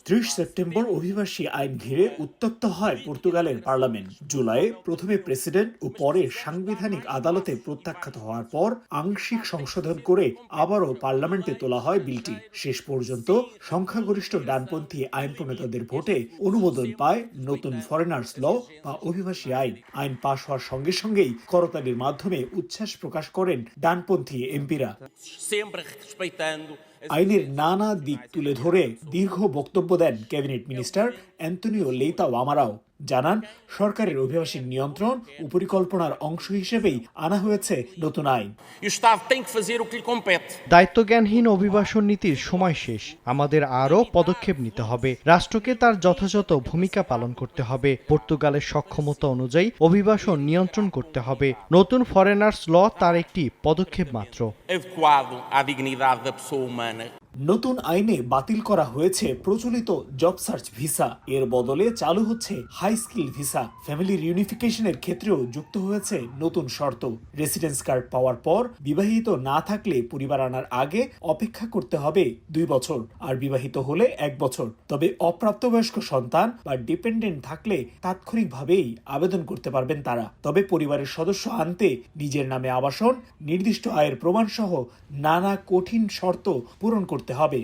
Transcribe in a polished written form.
30 September অভিবাসী আইন ঘিরে উত্তপ্ত হয় পর্তুগালের পার্লামেন্ট। জুলাইয়ে প্রথমে প্রেসিডেন্ট ও পরে সাংবিধানিক আদালতে প্রত্যাখ্যাত হওয়ার পর আংশিক সংশোধন করে আবারও পার্লামেন্টে তোলা হয় বিলটি। শেষ পর্যন্ত সংখ্যাগরিষ্ঠ ডানপন্থী আইন প্রণেতাদের ভোটে অনুমোদন পায় নতুন ফরেনার্স ল বা অভিবাসী আইন। আইন পাশ হওয়ার সঙ্গে সঙ্গেই করতালির মাধ্যমে উচ্ছ্বাস প্রকাশ করেন ডানপন্থী এমপিরা। আইনের নানা দিক তুলে ধরে দীর্ঘ বক্তব্য দেন ক্যাবিনেট মিনিস্টার অ্যান্তোনিও লেইতাও আমারাও। জানান, সরকারের অভিবাসী নিয়ন্ত্রণ ও পরিকল্পনার অংশ হিসেবেই আনা হয়েছে নতুন আইন। দায়িত্বজ্ঞানহীন অভিবাসন নীতির সময় শেষ। আমাদের আরও পদক্ষেপ নিতে হবে। রাষ্ট্রকে তার যথাযথ ভূমিকা পালন করতে হবে। পর্তুগালের সক্ষমতা অনুযায়ী অভিবাসন নিয়ন্ত্রণ করতে হবে। নতুন ফরেনার্স ল তার একটি পদক্ষেপ মাত্র। নতুন আইনে বাতিল করা হয়েছে প্রচলিত জব সার্চ ভিসা। এর বদলে চালু হচ্ছে হাই স্কিল ভিসা। ফ্যামিলি রিউনিফিকেশনের ক্ষেত্রেও যুক্ত হয়েছে নতুন শর্ত। রেসিডেন্স কার্ড পাওয়ার পর বিবাহিত না থাকলে পরিবার আনার আগে অপেক্ষা করতে হবে 2 বছর, আর বিবাহিত হলে 1 বছর। তবে অপ্রাপ্তবয়স্ক সন্তান বা ডিপেন্ডেন্ট থাকলে তাৎক্ষণিকভাবেই আবেদন করতে পারবেন তারা। তবে পরিবারের সদস্য আনতে নিজের নামে আবাসন, নির্দিষ্ট আয়ের প্রমাণ সহ নানা কঠিন শর্ত পূরণ করতে হবে।